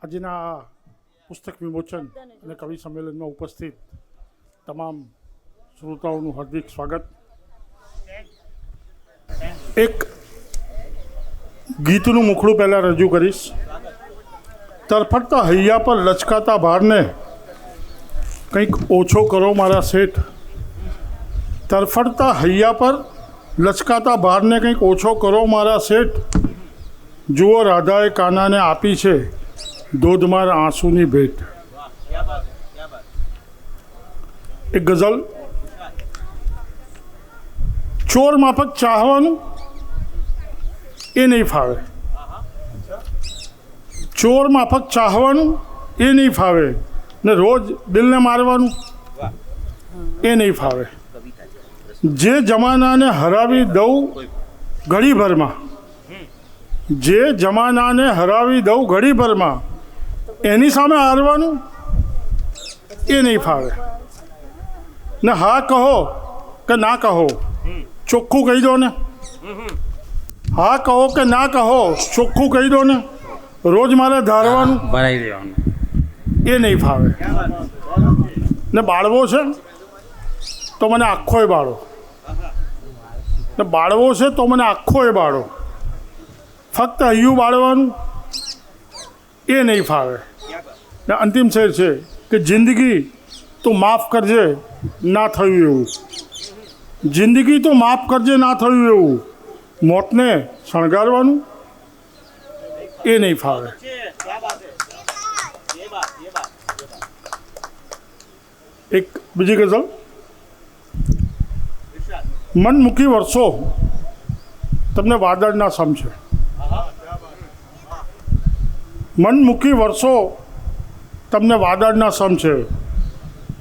આજના આ પુસ્તક વિમોચન અને કવિ સંમેલનમાં ઉપસ્થિત તમામ શ્રોતાઓનું હાર્દિક સ્વાગત. એક ગીતનું મુખડું પહેલાં રજૂ કરીશ. તરફડતા હૈયા પર લચકાતા ભારને કંઈક ઓછો કરો મારા શેઠ. તરફડતા હૈયા પર લચકાતા ભારને કંઈક ઓછો કરો મારા શેઠ. જુઓ રાધાએ કાનાને આપી છે ધોધમાર આંસુની ભેટ. એક ગઝલ. ચોર માફક ચાહવાનું એ નહીં ફાવે. ચોર માફક ચાહવાનું એ નહીં ફાવે ને રોજ દિલને મારવાનું એ નહીં ફાવે. જે જમાનાને હરાવી દઉં ઘડીભરમાં, જે જમાનાને હરાવી દઉં ઘડીભરમાં, એની સામે હારવાનું એ નહીં ફાવે. ને હા કહો કે ના કહો ચોખ્ખું કહી દો ને. હા કહો કે ના કહો ચોખ્ખું કહી દો ને. રોજ મારે ધારવાનું ભરાઈ દેવાનું એ નહીં ફાવે. ને બાળવો છે તો મને આખોય બાળો, ને બાળવો છે તો મને આખોય બાળો. ફક્ત હૈયું બાળવાનું એ નહીં ફાવે. ને અંતિમ શેર છે કે જિંદગી તું માફ કરજે ના થયું એવું. જિંદગી તો માફ કરજે ના થયું એવું. મોતને શણગારવાનું એ નહીં ફાવે. એક બીજી ગઝલ. મન મૂકી વર્ષો તમને વાદળના સમશે. મન મૂકી વર્ષો તમને વાદળના સમશે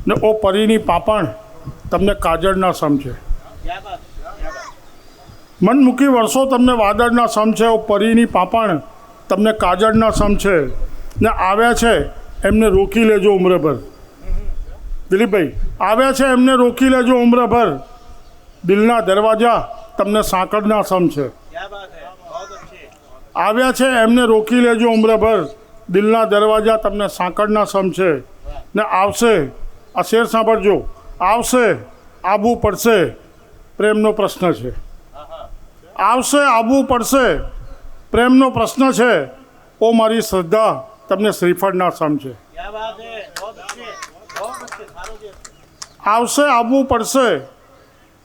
ને ઓ પરીની પાપણ તમને કાજળના સમશે. મન મૂકી વર્ષો તમને વાદળના સમશે, ઓ પરીની પાપણ તમને કાજળના સમશે. ને આવ્યા છે એમને રોકી લેજો ઉમ્રભર. દિલીપભાઈ, આવ્યા છે એમને રોકી લેજો ઉમ્રભર. દિલના દરવાજા તમને સાંકળના સમશે. આવ્યા છે એમને રોકી લેજો ઉમ્રભર. દિલના દરવાજા તમને સાંકળના સમશે. ને આવશે, આ શેર સાંભળજો, આવશે આવવું પડશે પ્રેમનો પ્રશ્ન છે. આવશે આવવું પડશે પ્રેમનો પ્રશ્ન છે. ઓ મારી શ્રદ્ધા તમને શ્રીફળના સમશે. આવશે આવવું પડશે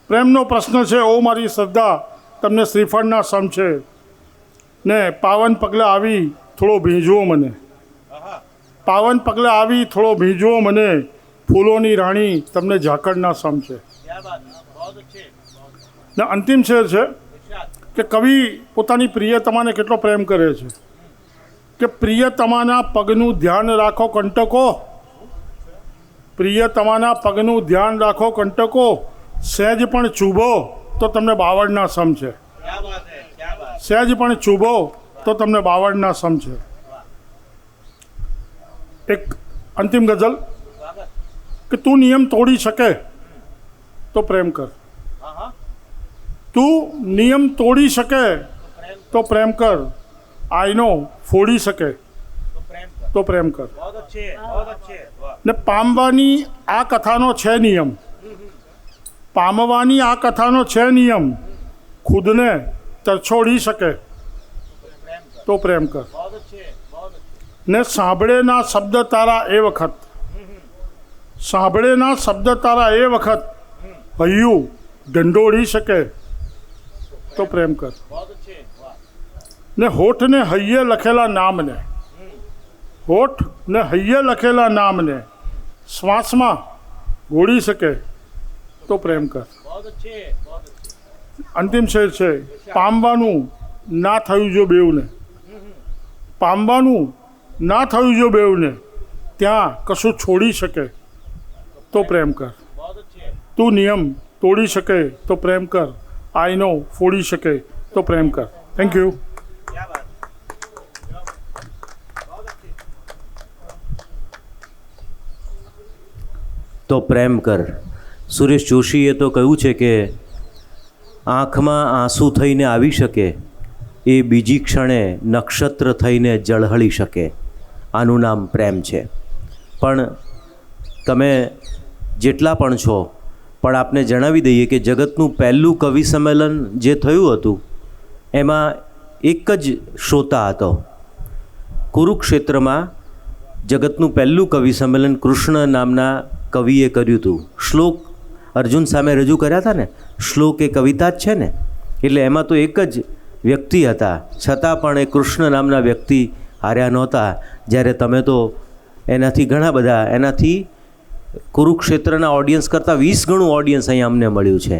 પ્રેમનો પ્રશ્ન છે. ઓ મારી શ્રદ્ધા તમને શ્રીફળના સમશે. ને પાવન પગલે આવી થોડો ભીંજવો મને. પાવન પગલે આવી થોડો ભીંજવો મને. ફૂલોની રાણી તમને ઝાકળના સમશે. ને અંતિમ શેર છે કે કવિ પોતાની પ્રિયતમાને કેટલો પ્રેમ કરે છે કે પ્રિયતમાના પગનું ધ્યાન રાખો કંટકો. પ્રિયતમાના પગનું ધ્યાન રાખો કંટકો. સહેજ પણ ચૂભો તો તમને બાવળના સમશે. સહેજ પણ ચૂભો તો તમને બાવળના સમશે. એક અંતિમ ગઝલ કે તું નિયમ તોડી શકે તો પ્રેમ કર. તું નિયમ તોડી શકે તો પ્રેમ કર. આઈનો ફોડી શકે તો પ્રેમ કર. ને પામવાની આ કથાનો છે નિયમ. પામવાની આ કથાનો છે નિયમ. ખુદને તરછોડી શકે તો પ્રેમ કર. ને સાંભળે ના શબ્દ તારા એ વખત, સાંભળે ના શબ્દ તારા એ વખત, હૈયું ઢંઢોળી શકે તો પ્રેમ કર. ને હોઠને હૈયે લખેલા નામને, હોઠ ને હૈયે લખેલા નામને શ્વાસમાં ઘોળી શકે તો પ્રેમ કર. અંતિમ શેર છે પામવાનું ના થયું જો બેઉને. પામવાનું ના થયું જો બેઉને, ત્યાં કશું છોડી શકે તો પ્રેમ કર. તું નિયમ તોડી શકે તો પ્રેમ કર. આઈનો ફોડી શકે તો પ્રેમ કર. Thank you. તો પ્રેમ કર. સુરેશ જોશીએ તો કહ્યું છે કે આંખમાં આંસુ થઈને આવી શકે, એ બીજી ક્ષણે નક્ષત્ર થઈને ઝળહળી શકે. આનું નામ પ્રેમ છે. પણ તમે જેટલા પણ છો, પણ આપને જણાવી દઈએ કે જગતનું પહેલું કવિ સંમેલન જે થયું હતું એમાં એક જ શ્રોતા હતો. કુરુક્ષેત્રમાં જગતનું પહેલું કવિ સંમેલન કૃષ્ણ નામના કવિએ કર્યું હતું. શ્લોક અર્જુન સામે રજૂ કર્યા હતા ને, શ્લોક એ કવિતા જ છે ને, એટલે એમાં તો એક જ વ્યક્તિ હતા, છતાં પણ એ કૃષ્ણ નામના વ્યક્તિ હાર્યા નહોતા. જ્યારે તમે તો એનાથી ઘણા બધા, એનાથી કુરુક્ષેત્રના ઓડિયન્સ કરતાં 20 ગણું ઓડિયન્સ અહીંયા અમને મળ્યું છે,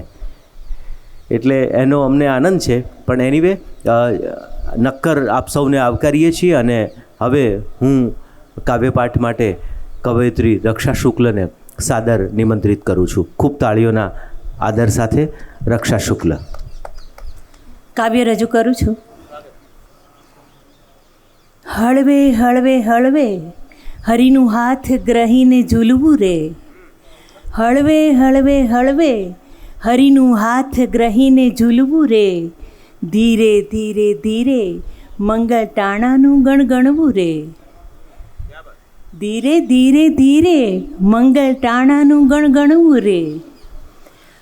એટલે એનો અમને આનંદ છે. પણ એનીવે નક્કર આપ સૌને આવકારીએ છીએ. અને હવે હું કાવ્યપાઠ માટે કવયિત્રી રક્ષા શુક્લને સાદર નિમંત્રિત કરું છું. ખૂબ તાળીઓના આદર સાથે રક્ષા શુક્લ કાવ્ય રજૂ કરું છું. હળવે હળવે હળવે હરિનું હાથ ગ્રહીને ઝૂલવું રે. હળવે હળવે હળવે હરિનું હાથ ગ્રહીને ઝૂલવું રે. ધીરે ધીરે ધીરે મંગળ ટાણાનું ગણગણવું રે. ધીરે ધીરે ધીરે મંગળ ટાણાનું ગણગણવું રે.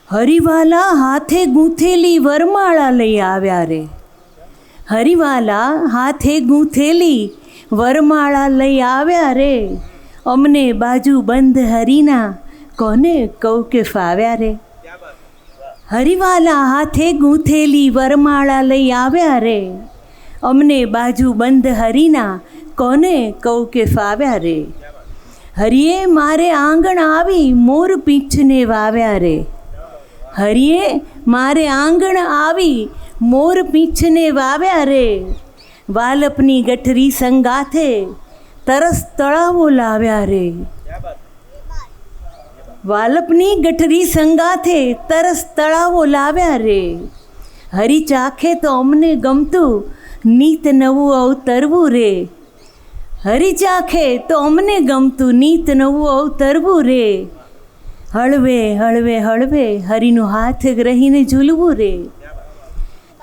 હરિવાલા હાથે ગૂંથેલી વરમાળા લઈ આવ્યા રે. હરિવાલા હાથે ગૂંથેલી વરમાળા લઈ આવ્યા રે. અમને બાજુ બંધ હરીના કોને કહું કે ફાવ્યા રે. હરિવાલા હાથે ગૂંથેલી વરમાળા લઈ આવ્યા રે. અમને બાજુ બંધ હરીના કોને કહું કે ફાવ્યા રે. હરિએ મારે આંગણ આવી મોર પીંછને વાવ્યા રે. હરિએ મારે આંગણ આવી મોર પીંછને વાવ્યા રે. વાલપની ગઠરી સંગાથે તરસ તળાવો લાવ્યા રે. વાલપની ગઠરી સંગાથે તરસ તળાવો લાવ્યા રે. હરી ચાખે તો અમને ગમતું નીત નવું અવતરવું રે. હરી ચાખે તો અમને ગમતું નીત નવું અવતરવું રે. હળવે હળવે હળવે હરીનું હાથ ગ્રહીને ઝૂલવું રે.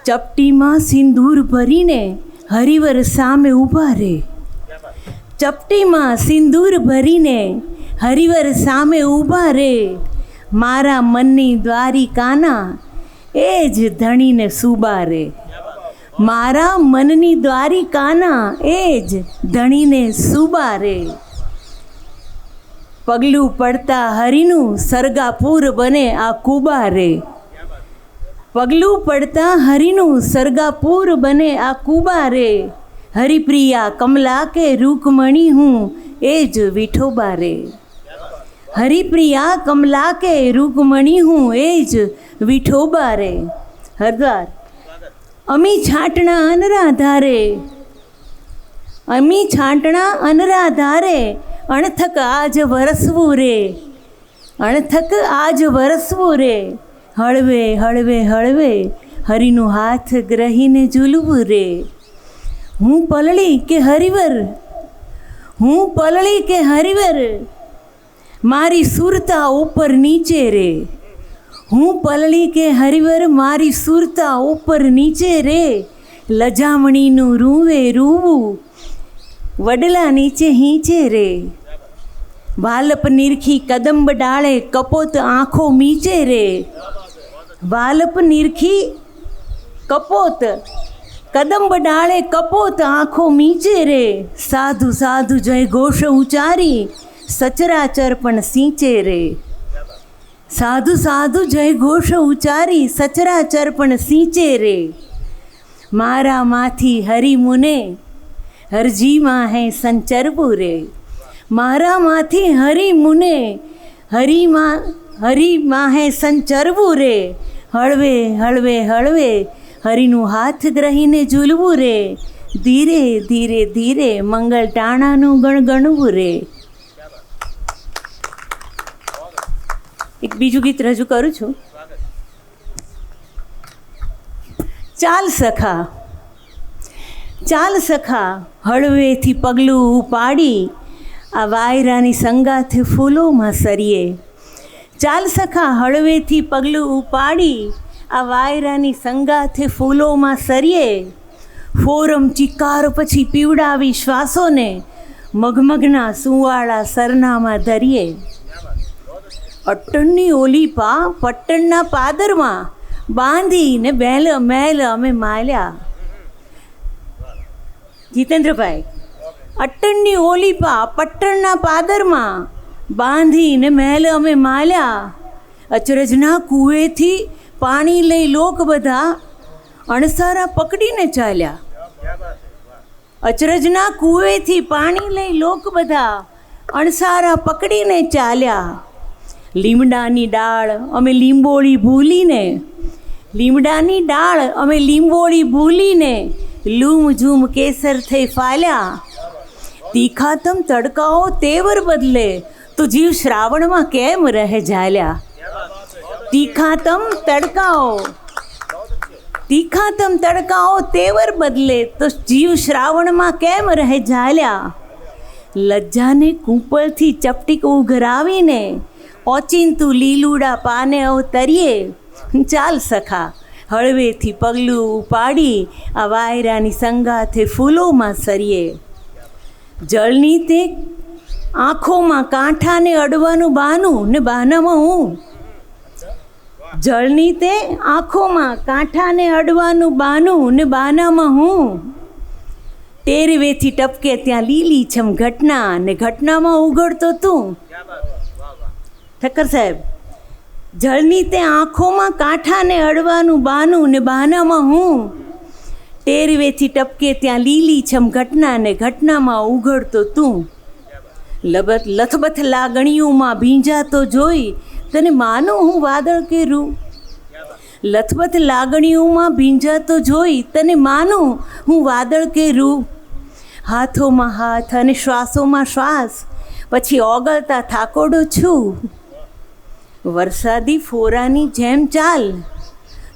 ચપટીમાં સિંદૂર ભરીને હરિવર સામે ઊભા રે. ચપટીમાં સિંદૂર ભરીને હરિવર સામે ઊભા રે. મારા મનની દ્વારિકાના એ જ ધણીને સુબા રે. મારા મનની દ્વારિકાના એ જ ધણીને સુબા રે. પગલું પડતા હરિનું સરગાપુર બને આ કુબા રે. પગલું પડતા હરિનું સરગાપુર બને આ કુબા રે. હરિપ્રિયા કમલા કે રૂકમણી હું એ જ વિઠોબા રે. હરિપ્રિયા કમલા કે રૂકમણી હું એ જ વિઠોબા રે. હરદ્વાર અમી છાંટણા અનરા ધારે. અમી છાંટણા અનરા ધારે અણથક આજ વરસવું રે. અણથક આજ વરસવું રે. હળવે હળવે હળવે હરિનું હાથ ગ્રહીને ઝૂલવું રે. હું પલળી કે હરિવર, હું પલળી કે હરિવર મારી સુરતા ઉપર નીચે રે. હું પલળી કે હરિવર મારી સુરતા ઉપર નીચે રે. લજામણીનું રૂવે રૂવું વડલા નીચે હીંચે રે. વાલપ નિરખી કદંબ ડાળે કપોત આંખો મીચે રે. વાલપ નિરખી કપોત કદંબ ડાળે કપોત આંખો મીચે રે. સાધુ સાધુ જય ઘોષ ઉચ્ચારી સચરાચર પણ સિંચે રે. સાધુ સાધુ જય ઘોષ ઉચ્ચારી સચરાચર પણ સિંચે રે. મારામાંથી હરિમુને હરજીમાં હે સંચરવું રે. મારામાંથી હરિમુને હરિમાં હે સંચરવું રે. હળવે હળવે હળવે હરિનું હાથ ગ્રહીને ઝૂલવું રે. ધીરે ધીરે ધીરે મંગળ ટાણાનું ગણગણવું રે. એક બીજું ગીત રજૂ કરું છું. ચાલ સખા, ચાલ સખા હળવેથી પગલું ઉપાડી આ વાયરાની સંગાથે ફૂલોમાં સરીએ. ચાલ સખા હળવેથી પગલું ઉપાડી આ વાયરાની સંગાથે ફૂલોમાં સરીએ. ફોરમ ચિકાર પછી પીવડાવી શ્વાસોને મગમગના સુંવાળા સરનામાં ધરીએ. અટ્ટણની ઓલી પા પટ્ટણના પાદરમાં બાંધીને બેલ મેલ અમે માલ્યા. જીતેન્દ્રભાઈ, અટ્ટણની ઓલી પા પટ્ટણના પાદરમાં બાંધીને મેલ અમે માલ્યા. અચરજના કૂએથી પાણી લઈ લોક બધા અણસારા પકડીને ચાલ્યા. અચરજના કૂએથી પાણી લઈ લોક બધા અણસારા પકડીને ચાલ્યા. લીમડાની ડાળ અમે લીંબોળી ભૂલીને, લીમડાની ડાળ અમે લીંબોળી ભૂલીને લૂમ ઝૂમ કેસર થઈ ફાલ્યા. તીખાતમ તડકાઓ તેવર બદલે તો જીવ શ્રાવણમાં કેમ રહે ઝાલ્યા. તીખાતમ તડકાઓ તેવર બદલે તો જીવ શ્રાવણમાં કેમ રહે ઝાલ્યા. લજ્જાને કૂંપળથી ચપટીક ઉઘરાવીને ઓચિંતું લીલુડા પાને અવતરીએ. ચાલ સખા હળવેથી પગલું ઉપાડી આ વાયરાની સંગાથે ફૂલોમાં સરીએ. જળની તે આંખોમાં કાંઠાને અડવાનું બાનું ને બાનામાં હું. જળની તે આંખોમાં કાંઠાને અડવાનું બાનું ને બાનામાં હું. ટેરવેથી ટપકે ત્યાં લીલી છમ ઘટના ને ઘટનામાં ઉઘડતો તું. ઠક્કર સાહેબ, જળની તે આંખોમાં કાંઠાને અડવાનું બાનું ને બાનામાં હું. ટેરવેથી ટપકે ત્યાં લીલી છમ ઘટના ને ઘટનામાં ઉઘડતો તું. લથબથ લાગણીઓમાં ભીંજાતો જોઈ તને માનું હું વાદળ કે રૂ. લથબથ લાગણીઓમાં ભીંજાતો જોઈ તને માનું હું વાદળ કે રૂ. હાથોમાં હાથ અને શ્વાસોમાં શ્વાસ પછી ઓગળતા થાકોડો છું. વરસાદી ફોરાની જેમ ચાલ,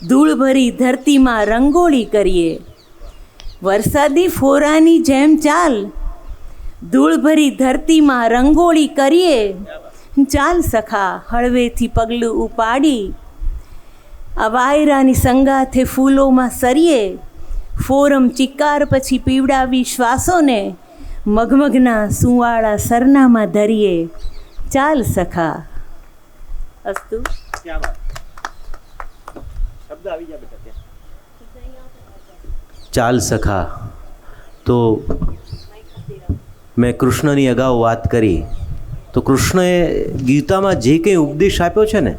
ધૂળભરી ધરતીમાં રંગોળી કરીએ. વરસાદી ફોરાની જેમ ચાલ, ધૂળભરી ધરતીમાં રંગોળી કરીએ. ચાલ સખા હળવેથી પગલું ઉપાડી આ વાયરાની સંગાથે ફૂલોમાં સરીએ. ફોરમ ચિકાર પછી પીવડાવી શ્વાસોને મગમગના સુંવાળા સરનામાં ધરીએ. ચાલ સખા. અસ્તુ. ચાલ સખા. તો મેં કૃષ્ણની અગાઉ વાત કરી તો કૃષ્ણએ ગીતામાં જે કંઈ ઉપદેશ આપ્યો છે ને,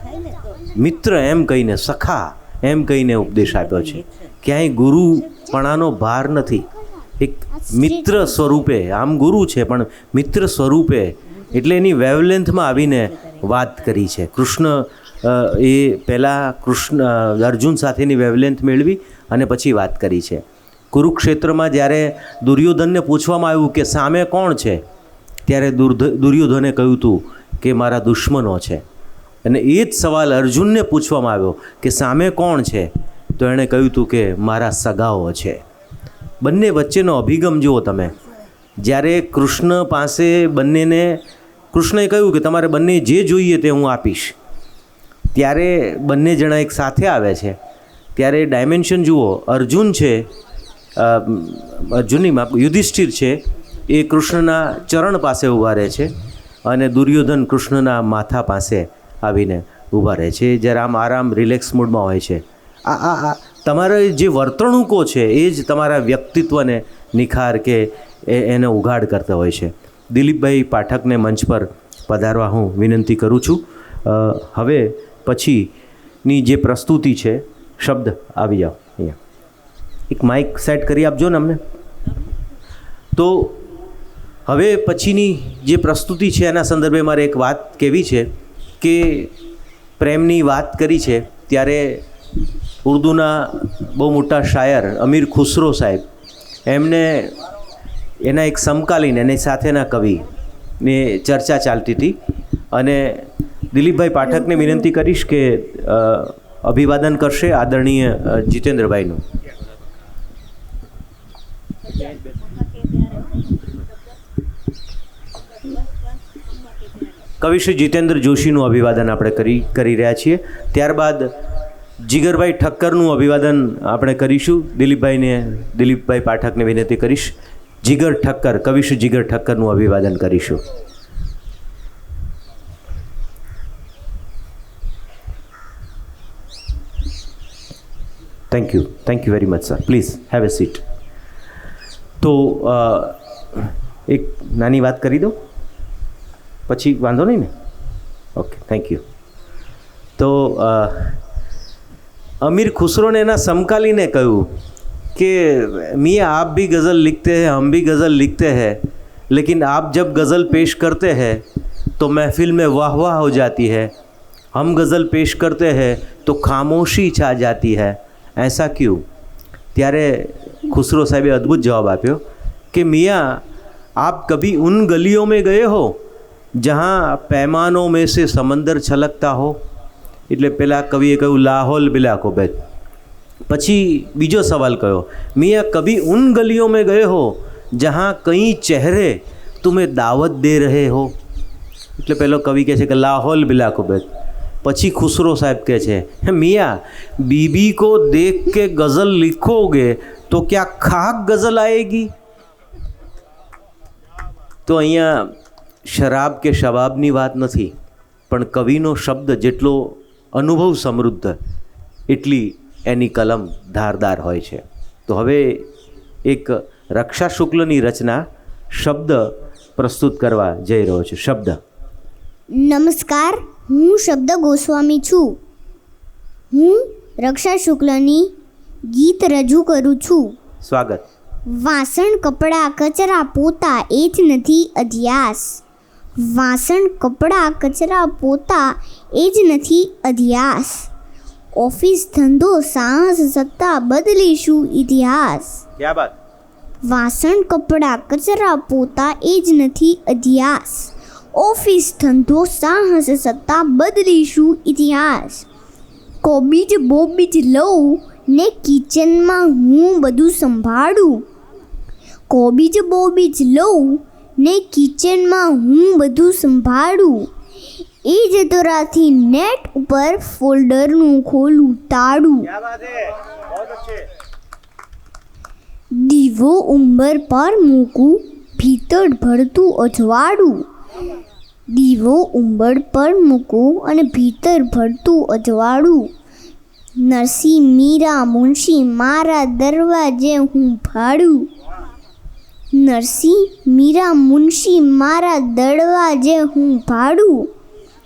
મિત્ર એમ કહીને, સખા એમ કહીને ઉપદેશ આપ્યો છે. ક્યાંય ગુરુપણાનો ભાર નથી. એક મિત્ર સ્વરૂપે, આમ ગુરુ છે પણ મિત્ર સ્વરૂપે, એટલે એની વેવલેન્થમાં આવીને વાત કરી છે. કૃષ્ણ એ પહેલાં અર્જુન સાથેની વેવલેન્થ મેળવી અને પછી વાત કરી છે. કુરુક્ષેત્રમાં જ્યારે દુર્યોધનને પૂછવામાં આવ્યું કે સામે કોણ છે, ત્યારે દુર્યોધને કહ્યું હતું કે મારા દુશ્મનો છે. અને એ જ સવાલ અર્જુનને પૂછવામાં આવ્યો કે સામે કોણ છે, તો એણે કહ્યું હતું કે મારા સગાઓ છે. બંને વચ્ચેનો અભિગમ જુઓ તમે. જ્યારે કૃષ્ણ પાસે બંનેને કૃષ્ણએ કહ્યું કે તમારે બંને જે જોઈએ તે હું આપીશ, ત્યારે બંને જણા એક સાથે આવે છે. ત્યારે ડાયમેન્શન જુઓ. અર્જુન છે, અર્જુનની યુધિષ્ઠિર છે, એ કૃષ્ણના ચરણ પાસે ઊભા રહે છે અને દુર્યોધન કૃષ્ણના માથા પાસે આવીને ઊભા રહે છે. જ્યારે આરામ રિલેક્સ મૂડમાં હોય છે. આ તમારા જે વર્તણૂકો છે એ જ તમારા વ્યક્તિત્વને નિખાર કે એને ઉઘાડ કરતા હોય છે. દિલીપભાઈ પાઠકને મંચ પર પધારવા હું વિનંતી કરું છું. હવે પછીની જે પ્રસ્તુતિ છે, શબ્દ આવી જાઓ અહીંયા. એક માઇક સેટ કરી આપજો ને અમને. તો હવે પછીની જે પ્રસ્તુતિ છે એના સંદર્ભે મારે એક વાત કહેવી છે કે પ્રેમની વાત કરી છે ત્યારે ઉર્દુના બહુ મોટા શાયર અમીર ખુસરો સાહેબ, એમને એના એક સમકાલીન એની સાથેના કવિની ચર્ચા ચાલતી હતી અને દિલીપભાઈ પાઠકને વિનંતી કરીશ કે અભિવાદન કરશે આદરણીય જીતેન્દ્રભાઈનું. કવિ શ્રી જીતેન્દ્ર જોશીનું અભિવાદન આપણે કરી રહ્યા છીએ. ત્યારબાદ જીગરભાઈ ઠક્કરનું અભિવાદન આપણે કરીશું. દિલીપભાઈ પાઠકને વિનંતી કરીશ જીગર ઠક્કર, કવિ શ્રી જીગર ઠક્કરનું અભિવાદન કરીશું. Thank you very much sir. Please have a seat. તો એક નાની વાત કરી દો, પછી વાંધો નહીં ને? Okay, thank you. તો અમીર ખુસરોને એના સમકાલીને કહ્યું कि मियाँ आप भी गज़ल लिखते हैं, हम भी गज़ल लिखते हैं, लेकिन आप जब गज़ल पेश करते हैं तो महफिल में वाह वाह हो जाती है, हम गज़ल पेश करते हैं तो खामोशी छा जाती है, ऐसा क्यों? ત્યારે खुसरो साहबे अद्भुत जवाब आप्यो कि मियाँ आप कभी उन गलियों में गए हो जहाँ पैमानों में से समंदर छलकता हो? એટલે પેલા કવિએ કહ્યું લાહોલ બિલા કોબેત. પછી બીજો સવાલ કયો, મિयाँ कभी उन गलियों में गए हो जहाँ कई चेहरे तुम्हें दावत दे रहे हो? એટલે પેલો કવિ કહે છે કે લાહોલ બિલા કોબેત. પછી ખુસરો સાહેબ કહે છે, मियाँ बीबी को देख के गज़ल लिखोगे तो क्या खाक गज़ल आएगी? તો અહીંયા શરાબ કે શબાબની વાત નથી, પણ કવિનો શબ્દ જેટલો અનુભવ સમૃદ્ધ એટલી એની કલમ ધારદાર હોય છે. તો હવે એક રક્ષા શુક્લની રચના શબ્દ પ્રસ્તુત કરવા જઈ રહ્યો છે. શબ્દ. નમસ્કાર, હું શબ્દ ગોસ્વામી છું. હું રક્ષા શુક્લની ગીત રજૂ કરું છું. સ્વાગત. વાસણ કપડાં કચરા પોતા એ જ નથી અધ્યાસ. વાસણ કપડાં કચરા પોતા એ જ નથી અધ્યાસ. ઓફિસ ધંધો સાહસ સત્તા બદલીશું ઇતિહાસ. ક્યા બાત. વાસણ કપડાં કચરા પોતા એ જ નથી અધ્યાસ. ઓફિસ ધંધો સાહસ સત્તા બદલીશું ઇતિહાસ. કોબીજ બોબીજ લઉં ને કિચનમાં હું બધું સંભાળું. કોબીજ બોબીજ લઉં ને કિચનમાં હું બધું સંભાળું. એ જતોરાથી નેટ ઉપર ફોલ્ડરનું ખોલું તાળું. દીવો ઉંબર પર મૂકું ભીતર ભરતું અજવાળું. દીવો ઉંબર પર મૂકું અને ભીતર ભરતું અજવાળું. નરસિંહ મીરા મુનશી મારા દરવાજે હું ભાડું. નરસિંહ મીરા મુનશી મારા દરવાજે હું ભાડું.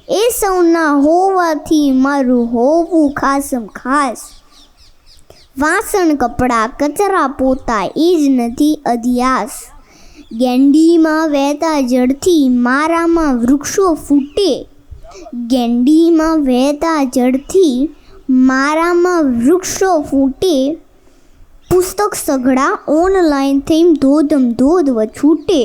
એ સૌના હોવાથી મારું હોવું ખાસમ ખાસ. વાસણ કપડાં કચરા પોતા એ જ નથી અધ્યાસ. ગેંડીમાં વહેતા જળથી મારામાં વૃક્ષો ફૂટે. ગેંડીમાં વહેતા જળથી મારામાં વૃક્ષો ફૂટે. પુસ્તક સઘળા ઓનલાઈન થઈને ધોધમ ધોધ વછૂટે.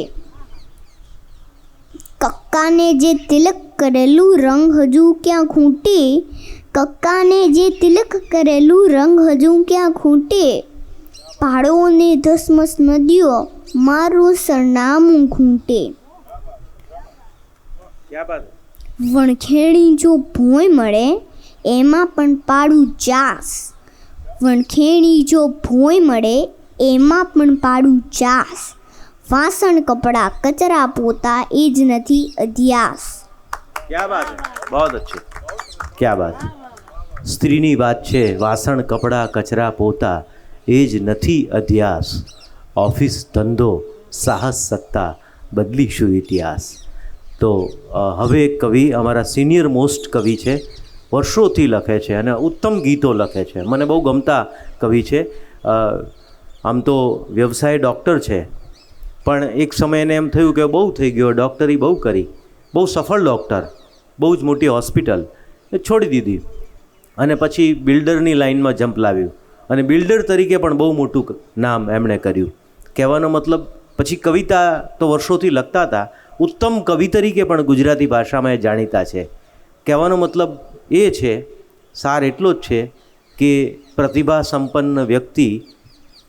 કક્કાને જે તિલક કરેલું રંગ હજુ ક્યાં ખૂટે. કક્કાને જે તિલક કરેલું રંગ હજુ ક્યાં ખૂટે. પાડોને ધસમસ નદીઓ મારું સરનામું ખૂંટે. વણખેડી જો ભોંય મળે એમાં પણ પાડું ચાસ. વણખેડી જો ભોંય મળે એમાં પણ પાડું ચાસ. વાસણ કપડાં કચરા પોતા એ જ નથી અધ્યાસ. ક્યા બાત. બહુત અચ્છી. ક્યા બાત. સ્ત્રીની વાત છે. વાસણ કપડાં કચરા પોતા એ જ નથી અધ્યાસ. ઓફિસ ધંધો સાહસ સત્તા બદલીશું ઇતિહાસ. તો હવે એક કવિ અમારા સિનિયર મોસ્ટ કવિ છે, વર્ષોથી લખે છે અને ઉત્તમ ગીતો લખે છે. મને બહુ ગમતા કવિ છે. આમ તો વ્યવસાય ડૉક્ટર છે, પણ એક સમય એને એમ થયું કે બહુ થઈ ગયો, ડૉક્ટરી બહુ કરી, બહુ સફળ ડૉક્ટર, બહુ જ મોટી હોસ્પિટલ એ છોડી દીધી અને પછી બિલ્ડરની લાઇનમાં જમ્પ લાવ્યું અને બિલ્ડર તરીકે પણ બહુ મોટું નામ એમણે કર્યું. કહેવાનો મતલબ પછી કવિતા તો વર્ષોથી લખતા હતા, ઉત્તમ કવિ તરીકે પણ ગુજરાતી ભાષામાં એ જાણીતા છે. કહેવાનો મતલબ એ છે, સાર એટલો જ છે કે પ્રતિભા સંપન્ન વ્યક્તિ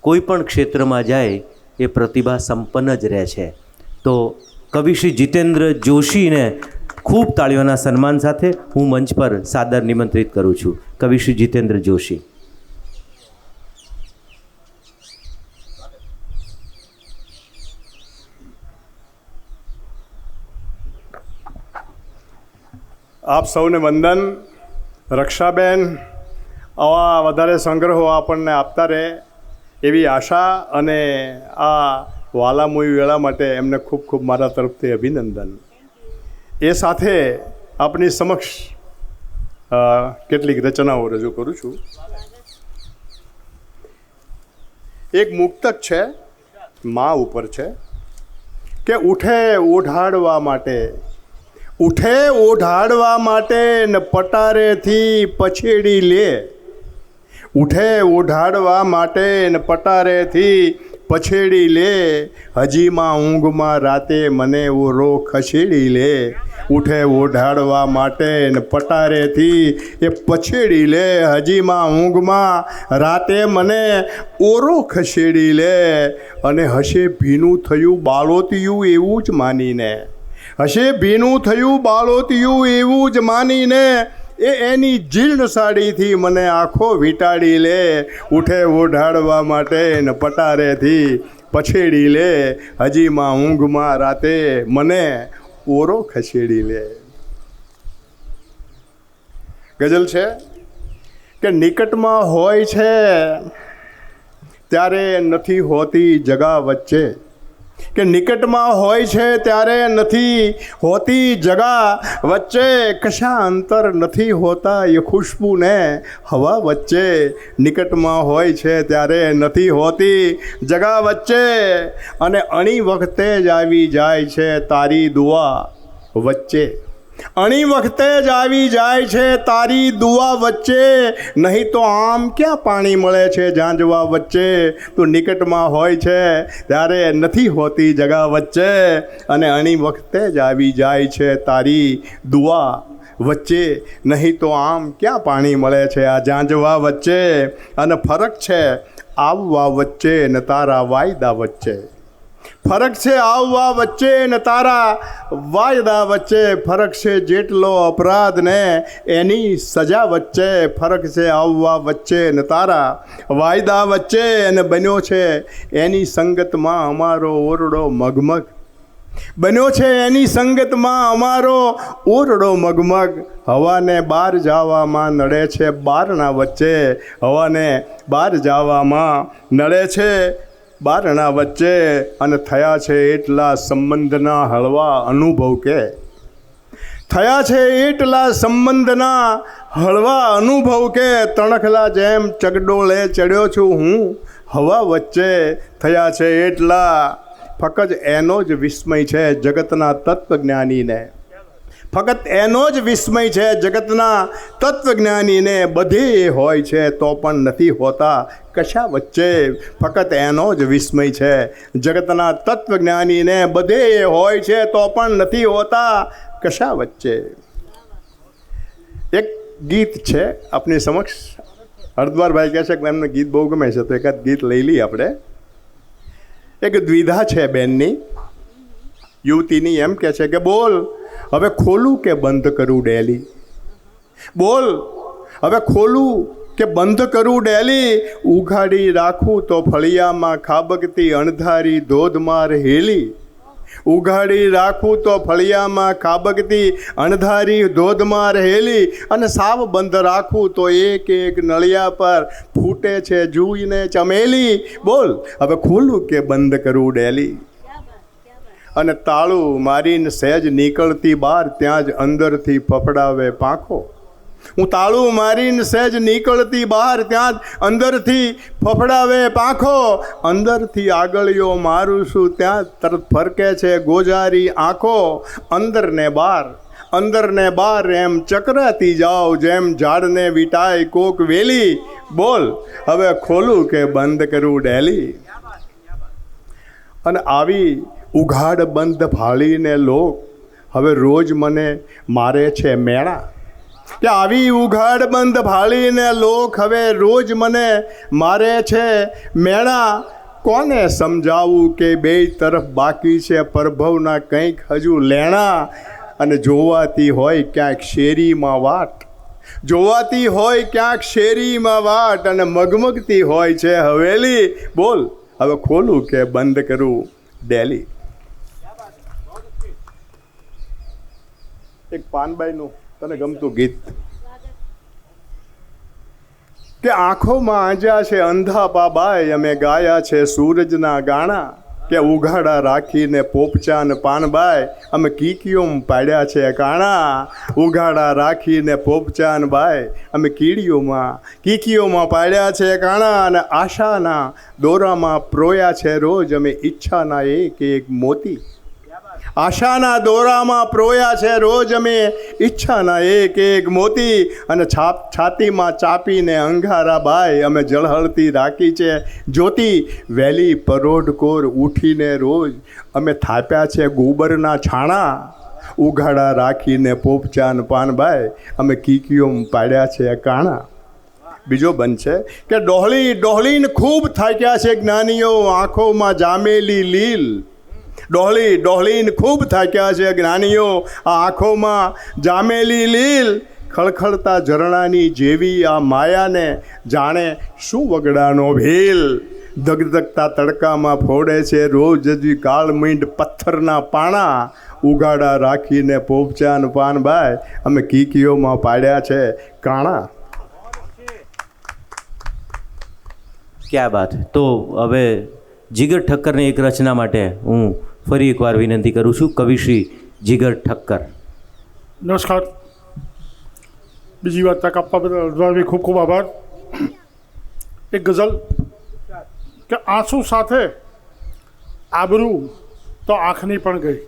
કોઈ પણ ક્ષેત્રમાં જાય એ પ્રતિભા સંપન્ન જ રહે છે. તો કવિ શ્રી જીતેન્દ્ર જોશીને ખૂબ તાળીઓના સન્માન સાથે હું મંચ પર સાદર નિમંત્રિત કરું છું. કવિ શ્રી જીતેન્દ્ર જોશી. આપ સૌને વંદન. રક્ષાબેન આવા વધારે સંગ્રહો આપણને આપતા રહે એવી આશા અને આ વાલામોઈ વેળા માટે એમને ખૂબ ખૂબ મારા તરફથી અભિનંદન. એ સાથે આપની સમક્ષ કેટલીક રચનાઓ રજૂ કરું છું. એક મુક્તક છે, મા ઉપર છે કે ઉઠે ઓઢાડવા માટે ને પટારેથી પછેડી લે. ઉઠે ઓઢાડવા માટે ને પટારેથી પછેડી લે. હજીમાં ઊંઘમાં રાતે મને ઓરો ખસેડી લે. ઉઠે ઓઢાડવા માટે ને પટારેથી એ પછેડી લે. હજીમાં ઊંઘમાં રાતે મને ઓરો ખસેડી લે. અને હશે ભીનું થયું બાળોતિયું એવું જ માનીને, હશે ભીનું થયું બાળોતિયું એવું જ માનીને એની જીર્ણ સાડીથી મને આંખો વીંટાડી લે. ઉઠે ઓઢાડવા માટે ને પટારેથી પછેડી લે. હજીમાં ઊંઘમાં રાતે મને ઓરો ખસેડી લે. ગઝલ છે કે નિકટમાં હોય છે ત્યારે નથી હોતી જગા વચ્ચે, કે નિકટમાં હોય છે ત્યારે નથી હોતી જગા વચ્ચે. કશા અંતર નથી હોતા એ ખુશ્બુ ને હવા વચ્ચે. નિકટમાં હોય છે ત્યારે નથી હોતી જગા વચ્ચે. અને અણી વખતે જ આવી જાય છે તારી દુઆ વચ્ચે. અણી વખતે જ આવી જાય છે તારી દુઆ વચ્ચે. નહીં તો આમ ક્યાં પાણી મળે છે ઝાંઝવા વચ્ચે. તું નિકટમાં હોય છે ત્યારે નથી હોતી જગા વચ્ચે. અને અણી વખતે જ આવી જાય છે તારી દુઆ વચ્ચે. નહીં તો આમ ક્યાં પાણી મળે છે આ ઝાંઝવા વચ્ચે. અને ફરક છે આવવા વચ્ચે ને તારા વાયદા વચ્ચે. ફરક છે આવવા વચ્ચે ને તારા વાયદા વચ્ચે. ફરક છે જેટલો અપરાધ ને એની સજા વચ્ચે. ફરક છે આવવા વચ્ચે ને તારા વાયદા વચ્ચે. અને બન્યો છે એની સંગતમાં અમારો ઓરડો મગમગ. બન્યો છે એની સંગતમાં અમારો ઓરડો મગમગ. હવાને બહાર જવામાં નડે છે બારણા વચ્ચે. હવાને બહાર જવામાં નડે છે બારણા વચ્ચે. અને થયા છે એટલા સંબંધના હળવા અનુભવ કે, થયા છે એટલા સંબંધના હળવા અનુભવ કે. તણખલા જેમ ચગડોળે ચડ્યો છું હું હવા વચ્ચે. થયા છે એટલા ફક્ત એનો જ વિસ્મય છે જગતના તત્વજ્ઞાનીને. ફક્ત એનો જ વિસ્મય છે જગતના તત્વજ્ઞાનીને. બધે હોય છે તો પણ નથી હોતા કશા વચ્ચે. ફક્ત એનો જ વિસ્મય છે જગતના તત્વજ્ઞાનીને. બધે હોય છે તો પણ નથી હોતા કશા વચ્ચે. એક ગીત છે આપની સમક્ષ. હરદ્વારભાઈ કહે છે કે એમને ગીત બહુ ગમે છે તો એકાદ ગીત લઈ લઈએ આપણે. એક દ્વિધા છે બેનની, યુવતીની. એમ કહે છે કે બોલ હવે ખોલું કે બંધ કરું ડેલી. બોલ હવે ખોલું કે બંધ કરું ડેલી. ઉઘાડી રાખું તો ફળિયામાં ખાબકતી અણધારી ધોધમાર હેલી. ઉઘાડી રાખું તો ફળિયામાં ખાબકતી અણધારી ધોધમાર હેલી. અને સાવ બંધ રાખું તો એક એક નળિયા પર ફૂટે છે જૂઈને ચમેલી. બોલ હવે ખોલું કે બંધ કરું ડેલી. અને તાળું મારીને સહેજ નીકળતી બહાર ત્યાં જ અંદરથી ફફડાવે પાંખો. હું તાળું મારીને સહેજ નીકળતી બહાર ત્યાં જ અંદરથી ફફડાવે પાંખો. અંદરથી આગળીઓ મારું છું ત્યાં તરત ફરકે છે ગોજારી આંખો. અંદરને બહાર એમ ચકરાતી જાઓ જેમ ઝાડને વીટાય કોક વેલી. બોલ હવે ખોલું કે બંધ કરું ડેલી. અને આવી ઉઘાડ બંધ ભાળીને લોક હવે રોજ મને મારે છે મેળા. કે આવી ઉઘાડ બંધ ભાળીને લોક હવે રોજ મને મારે છે મેળા. કોને સમજાવું કે બે તરફ બાકી છે પ્રભવના કંઈક હજુ લેણા. અને જોવાતી હોય ક્યાંક શેરીમાં વાટ, જોવાતી હોય ક્યાંક શેરીમાં વાટ. અને મગમગતી હોય છે હવેલી. બોલ હવે ખોલું કે બંધ કરું ડેલી. એક પાનબાઈનું તને ગમતું ગીત કે આંખોમાં આંજા છે અંધા બાબાએ અમે ગાયા છે સૂરજના ગાણા કે ઉઘાડા રાખીને પોપચાન પાનબાઈ અમે કીકીઓમ પાડ્યા છે કાણા ઉઘાડા રાખીને પોપચાન બાઈ અમે કીકીઓમાં પાડ્યા છે કાણા અને આશાના દોરામાં પ્રોયા છે રોજ અમે ઈચ્છાના એક એક મોતી આશાના દોરામાં પ્રોયા છે રોજ અમે ઈચ્છાના એક એક મોતી અને છાતીમાં ચાપીને અંગારા બાઈ અમે જળહળતી રાખી છે જ્યોતિ વહેલી પરોઢકોર ઉઠીને રોજ અમે થાપ્યા છે ગોબરના છાણા ઉઘાડા રાખીને પોપચાન પાનબાઈ અમે કીકીઓમ પાડ્યા છે કાણા બીજો બંધ છે કે ડોહલીને ખૂબ થાક્યા છે જ્ઞાનીઓ આંખોમાં જામેલી લીલ ડોહલીને ખૂબ થાક્યા છે જ્ઞાનીઓ આ આંખોમાં જામેલી લીલ ખળખળતા ઝરણાની જેવી આ માયાને જાણે શું વગડાનો ભીલ ધગધગતા તડકામાં ફોડે છે રોજ જ કાળમીંડ પથ્થરના પાણા ઉઘાડા રાખીને પોપચાન પાનબાઈ અમે કીકીઓમાં પાડ્યા છે કાણા. ક્યાં બાત. તો હવે જીગર ઠક્કરની એક રચના માટે હું ફરી એકવાર વિનંતી કરું છું. કવિશ્રી જીગર ઠક્કર. નમસ્કાર. બીજી વાર તક આપવા બદલ અડવાણી ખૂબ ખૂબ આભાર. એક ગઝલ કે આંસુ સાથે આબરૂ તો આંખની પણ ગઈ,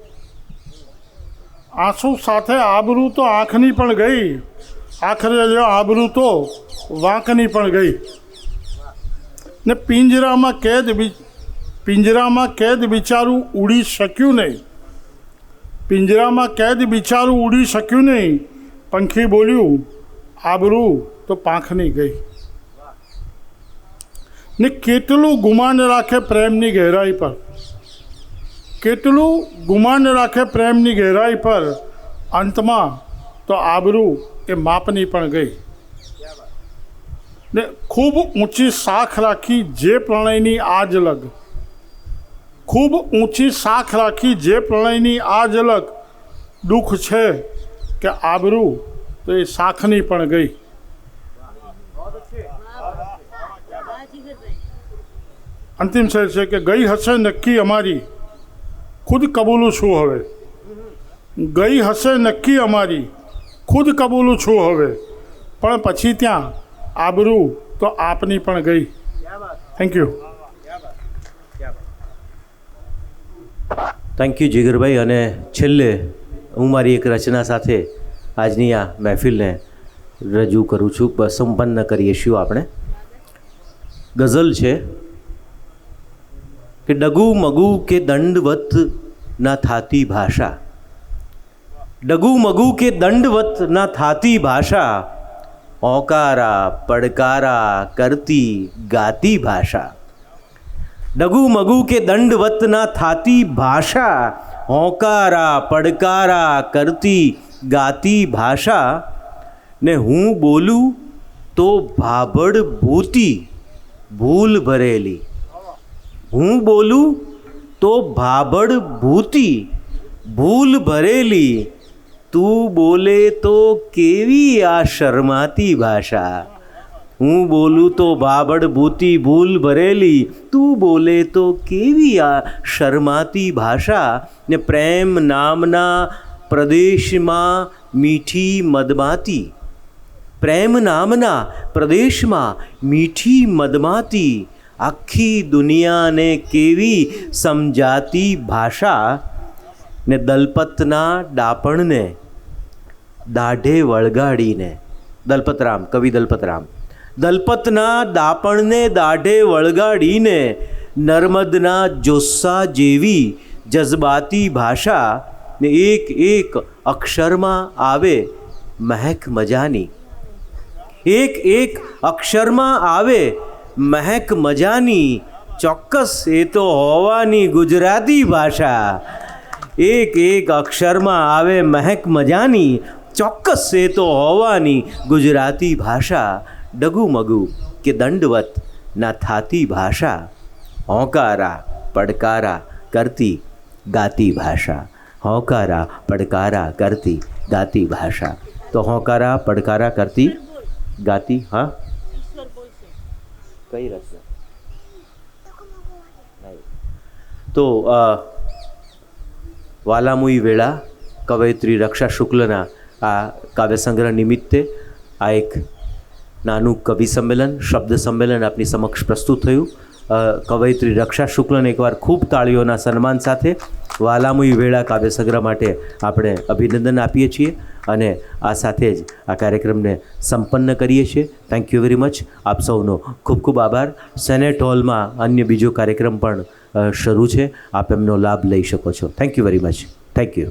આંસુ સાથે આબરૂ તો આંખની પણ ગઈ, આખરે આબરૂ તો વાંકની પણ ગઈ ને પિંજરામાં કેદ બિચારું ઉડી શક્યું નહીં, પિંજરામાં કેદ બિચારું ઉડી શક્યું નહીં, પંખી બોલ્યું આબરૂ તો પાંખની ગઈ ને કેટલું ગુમાન રાખે પ્રેમની ગહેરાઈ પર, કેટલું ગુમાન રાખે પ્રેમની ગહેરાઈ પર, અંતમાં તો આબરૂ એ માપની પણ ગઈ ને ખૂબ ઊંચી શાખ રાખી જે પ્રણયની આજ લગ, ખૂબ ઊંચી શાખ રાખી જે પ્રણયની આજ લગ, દુઃખ છે કે આબરૂ તો એ શાખની પણ ગઈ. અંતિમ શેર છે કે ગઈ હશે નક્કી અમારી ખુદ કબૂલું છું હવે, ગઈ હશે નક્કી અમારી ખુદ કબૂલું છું હવે, પણ પછી ત્યાં આબરૂ તો આપની પણ ગઈ. Thank you. થેન્ક યુ જીગરભાઈ. અને છેલ્લે હું મારી એક રચના સાથે આજની આ મહેફિલને રજૂ કરું છું, સંપન્ન કરીએ છીએ આપણે. ગઝલ છે કે ડગુ મગુ કે દંડવત ના થાતી ભાષા, ડગુ મગુ કે દંડવત ના થાતી ભાષા, ઓકારા પડકારા કરતી ગાતી ભાષા, ડગુ મગુ કે દંડવત ના થાતી ભાષા, હોંકારા પડકારા કરતી ગાતી ભાષા, ને હું બોલું તો ભાભડ ભૂતી ભૂલ ભરેલી, હું બોલું તો ભાભડ ભૂતી ભૂલ ભરેલી, તું બોલે તો કેવી આ શરમાતી ભાષા, હું બોલું તો ભાભડ ભૂતી ભૂલ ભરેલી, તું બોલે તો કેવી આ શરમાતી ભાષા, ને પ્રેમ નામના પ્રદેશમાં મીઠી મદમાતી, પ્રેમ નામના પ્રદેશમાં મીઠી મદમાતી, આખી દુનિયાને કેવી સમજાતી ભાષા, ને દલપતના ડાપણને દાઢે વળગાડીને, દલપતરામ, કવિ દલપતરામ, દલપતના દાપણને દાઢે વળગાડીને, નર્મદના જોસ્સા જેવી જજબાતી ભાષા, ને એક એક અક્ષરમાં આવે મહેક મજાની, એક એક અક્ષરમાં આવે મહેક મજાની, ચોક્કસ એ તો હોવાની ગુજરાતી ભાષા, એક એક અક્ષરમાં આવે મહેક મજાની, ચોક્કસ એ તો હોવાની ગુજરાતી ભાષા, ડગુમગુ કે દંડવત ના થાતી ભાષા, હોંકારા પડકારા કરતી ગાતી ભાષા, હોંકારા પડકારા કરતી ગાતી ભાષા. તો હોંકારા પડકારા કરતી ગાતી. હા, કઈ રચના? તો વાલામુઈ વેળા કવયત્રી રક્ષા શુક્લના આ કાવ્ય સંગ્રહ નિમિત્તે આ એક નાનું કવિ સંમેલન, શબ્દ સંમેલન આપની સમક્ષ પ્રસ્તુત થયું. કવયત્રી રક્ષા શુક્લને એકવાર ખૂબ તાળીઓના સન્માન સાથે વાલામુઈ વેળા કાવ્ય સંગ્રહ માટે આપણે અભિનંદન આપીએ છીએ અને આ સાથે જ આ કાર્યક્રમને સંપન્ન કરીએ છીએ. Thank you very much. આપ સૌનો ખૂબ ખૂબ આભાર. સેનેટ હોલમાં અન્ય બીજો કાર્યક્રમ પણ શરૂ છે, આપ એમનો લાભ લઈ શકો છો. Thank you very much. Thank you.